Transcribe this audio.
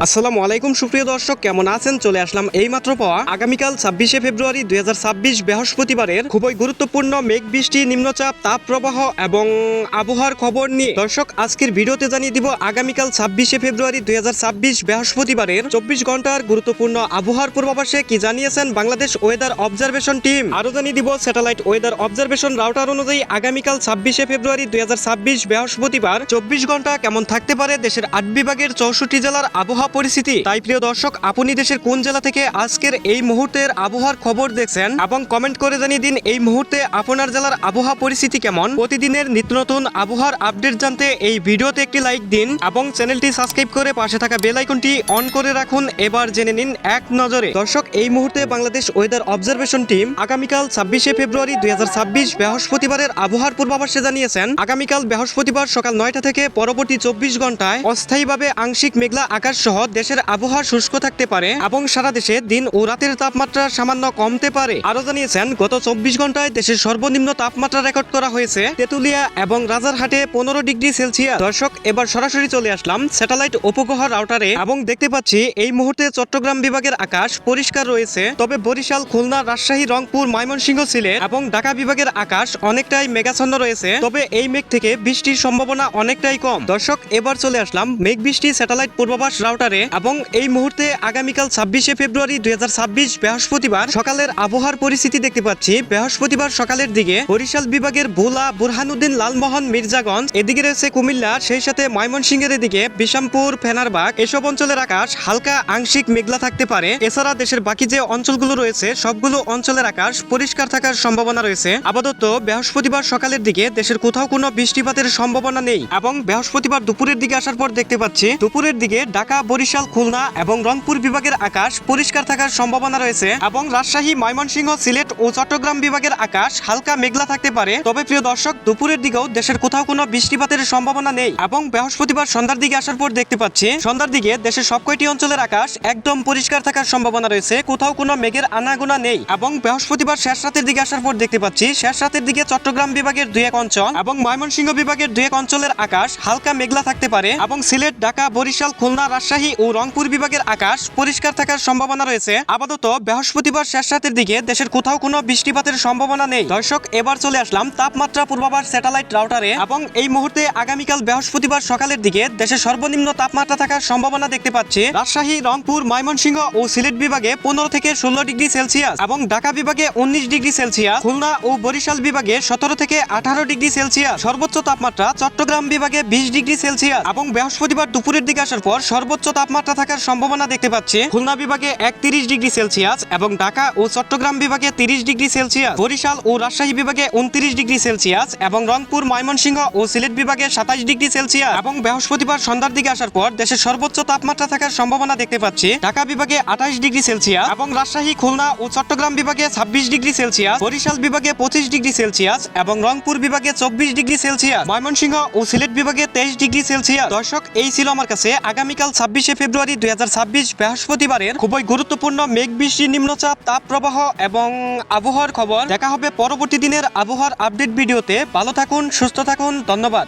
আসসালামু আলাইকুম সুপ্রিয় দর্শক, কেমন আছেন? চলে আসলাম এইমাত্র পাওয়া আগামীকাল ২৬শে ফেব্রুয়ারি ২০২৬ বৃহস্পতিবারের খুবই গুরুত্বপূর্ণ মেঘ বৃষ্টি, নিম্নচাপ, তাপপ্রবাহ এবং আবহাওয়ার খবর নিয়ে। দর্শক, আজকের ভিডিওতে জানিয়ে দিব আগামীকাল ২৬শে ফেব্রুয়ারি ২০২৬ বৃহস্পতিবারের ২৪ ঘন্টার গুরুত্বপূর্ণ আবহাওয়ার পূর্বাভাসে কি জানিয়েছেন বাংলাদেশ ওয়েদার অবজারভেশন টিম। আরও জানিয়ে দিব স্যাটেলাইট ওয়েদার অবজারভেশন রাউটার অনুযায়ী আগামীকাল ২৬শে ফেব্রুয়ারি ২০২৬ বৃহস্পতিবার ২৪ ঘন্টা কেমন থাকতে পারে দেশের ৮ বিভাগের ৬৪ জেলার আবহাওয়া পরিস্থিতি। তাই প্রিয় দর্শক, আপনি দেশের কোন জেলা থেকে আজকের এই মুহূর্তের আবহাওয়ার খবর দেখছেন এবং কমেন্ট করে জানিয়ে দিন এই মুহূর্তে আপনার জেলার আবহাওয়া পরিস্থিতি কেমন। প্রতিদিনের নিত্য নতুন আবহাওয়ার আপডেট জানতে এই ভিডিওতে একটি লাইক দিন এবং চ্যানেলটি সাবস্ক্রাইব করে পাশে থাকা বেল আইকনটি অন করে রাখুন। এবার জেনে নিন এক নজরে। দর্শক, এই মুহূর্তে বাংলাদেশ ওয়েদার অবজারভেশন টিম আগামীকাল ২৬শে ফেব্রুয়ারি ২০২৬ বৃহস্পতিবারের আবহাওয়ার পূর্বাভাসে জানিয়েছেন আগামীকাল বৃহস্পতিবার সকাল ৯টা থেকে পরবর্তী ২৪ ঘন্টায় অস্থায়ীভাবে আংশিক মেঘলা আকাশ সহ দেশের আবহাওয়া শুষ্ক থাকতে পারে এবং সারা দেশে দিন ও রাতের তাপমাত্রা সামান্য কমতে পারে। আরো জানিয়েছেন গত ২৪ ঘন্টায় দেশের সর্বনিম্ন তাপমাত্রা রেকর্ড করা হয়েছে তেতুলিয়া এবং রাজারহাটে ১৫ ডিগ্রি সেলসিয়াস। দর্শক, এবার সরাসরি চলে আসলাম স্যাটেলাইট উপগ্রহ রাউটারে এবং দেখতে পাচ্ছি এই মুহূর্তে চট্টগ্রাম বিভাগের আকাশ পরিষ্কার রয়েছে, তবে বরিশাল, খুলনা, রাজশাহী, রংপুর, ময়মনসিংহ, সিলেট এবং ঢাকা বিভাগের আকাশ অনেকটাই মেঘাচ্ছন্ন রয়েছে, তবে এই মেঘ থেকে বৃষ্টির সম্ভাবনা অনেকটাই কম। দর্শক, এবার চলে আসলাম মেঘ বৃষ্টি স্যাটেলাইট পূর্বাভাস রাউটারে এবং এই মুহূর্তে আগামীকাল ২৬শে ফেব্রুয়ারি ২০২৬ বৃহস্পতিবার সকালের আবহাওয়ার পরিস্থিতি দেখতে পাচ্ছি। বৃহস্পতিবার সকালের দিকে বরিশাল বিভাগের ভোলা, বুরহানুদ্দিন, লালমোহন, মির্জাগঞ্জ এদিকে রয়েছে কুমিল্লা, সেই সাথে ময়মনসিংহের এদিকে বিশামপুর, ফেনারবাগ এসব অঞ্চলের আকাশ হালকা আংশিক মেঘলা থাকতে পারে। এছাড়া দেশের বাকি যে অঞ্চলগুলো রয়েছে সবগুলো অঞ্চলের আকাশ পরিষ্কার থাকার সম্ভাবনা রয়েছে। আপাতত বৃহস্পতিবার সকালের দিকে দেশের কোথাও কোনো বৃষ্টিপাতের সম্ভাবনা নেই এবং বৃহস্পতিবার দুপুরের দিকে আসার পর দেখতে পাচ্ছি দুপুরের দিকে ঢাকা, বরিশাল, খুলনা এবং রংপুর বিভাগের আকাশ পরিষ্কার থাকার সম্ভাবনা রয়েছে এবং রাজশাহী, ময়মনসিংহ, সিলেট ও চট্টগ্রাম বিভাগের আকাশ হালকা মেঘলা থাকতে পারে। তবে প্রিয় দর্শক, দুপুরের দিকেও দেশের কোথাও কোনো বৃষ্টিপাতের সম্ভাবনা নেই এবং বৃহস্পতিবার সন্ধ্যার দিকে আসার পর দেখতে পাচ্ছি সন্ধ্যার দিকে দেশের সবকয়টি অঞ্চলের আকাশ একদম পরিষ্কার থাকার সম্ভাবনা রয়েছে, কোথাও কোনো মেঘের আনাগোনা নেই এবং বৃহস্পতিবার শেষ রাতের দিকে আসার পর দেখতে পাচ্ছি শেষ রাতের দিকে চট্টগ্রাম বিভাগের ২-১ অঞ্চল এবং ময়মনসিংহ বিভাগের ২-১ অঞ্চলের আকাশ হালকা মেঘলা থাকতে পারে এবং সিলেট, ঢাকা, বরিশাল, খুলনা, রাজশাহী ও রংপুর বিভাগের আকাশ পরিষ্কার থাকার সম্ভাবনা রয়েছে। আপাতত বৃহস্পতিবার শেষ রাতের দিকে দেশের কোথাও কোনো বৃষ্টিপাতের সম্ভাবনা নেই। দর্শক, এবার চলে আসলাম তাপমাত্রা পূর্বাভাস স্যাটেলাইট রাউটারে এবং এই মুহূর্তে আগামীকাল বৃহস্পতিবার সকালের দিকে দেশের সর্বনিম্ন তাপমাত্রা থাকার সম্ভাবনা দেখতে পাচ্ছি রাজশাহী, রংপুর, ময়মনসিংহ ও সিলেট বিভাগে ১৫ থেকে ১৬ ডিগ্রি সেলসিয়াস এবং ঢাকা বিভাগে ১৯ ডিগ্রি সেলসিয়াস, খুলনা ও বরিশাল বিভাগে ১৭ থেকে ১৮ ডিগ্রি সেলসিয়াস, সর্বোচ্চ তাপমাত্রা চট্টগ্রাম বিভাগে ২০ ডিগ্রি সেলসিয়াস এবং বৃহস্পতিবার দুপুরের দিকে আসার পর সর্বোচ্চ তাপমাত্রা থাকার সম্ভাবনা দেখতে পাচ্ছি খুলনা বিভাগে ৩১ ডিগ্রি সেলসিয়াস এবং ঢাকা ও চট্টগ্রাম বিভাগে ৩০ ডিগ্রি সেলসিয়াস, বরিশাল ও রাজশাহী বিভাগে ২৯ ডিগ্রি সেলসিয়াস এবং রংপুর, ময়মনসিংহ ও সিলেট বিভাগে ২৭ ডিগ্রি সেলসিয়াস এবং বৃহস্পতিবার সন্ধ্যার দিকে আসার পর দেশের সর্বোচ্চ তাপমাত্রা থাকার সম্ভাবনা দেখতে পাচ্ছি ঢাকা বিভাগে ২৮ ডিগ্রি সেলসিয়াস এবং রাজশাহী, খুলনা ও চট্টগ্রাম বিভাগে ২৬ ডিগ্রি সেলসিয়াস, বরিশাল বিভাগে ২৫ ডিগ্রি সেলসিয়াস এবং রংপুর বিভাগে ২৪ ডিগ্রি সেলসিয়াস, ময়মনসিংহ ও সিলেট বিভাগে ২৩ ডিগ্রি সেলসিয়াস। দর্শক, এই ছিল আমার কাছে আগামীকাল ২৬শে ফেব্রুয়ারি ২০২৬ বৃহস্পতিবারের খুবই গুরুত্বপূর্ণ মেঘ বৃষ্টি, নিম্নচাপ, তাপ প্রবাহ এবং আবহাওয়ার খবর। দেখা হবে পরবর্তী দিনের আবহাওয়ার আপডেট ভিডিওতে। ভালো থাকুন, সুস্থ থাকুন, ধন্যবাদ।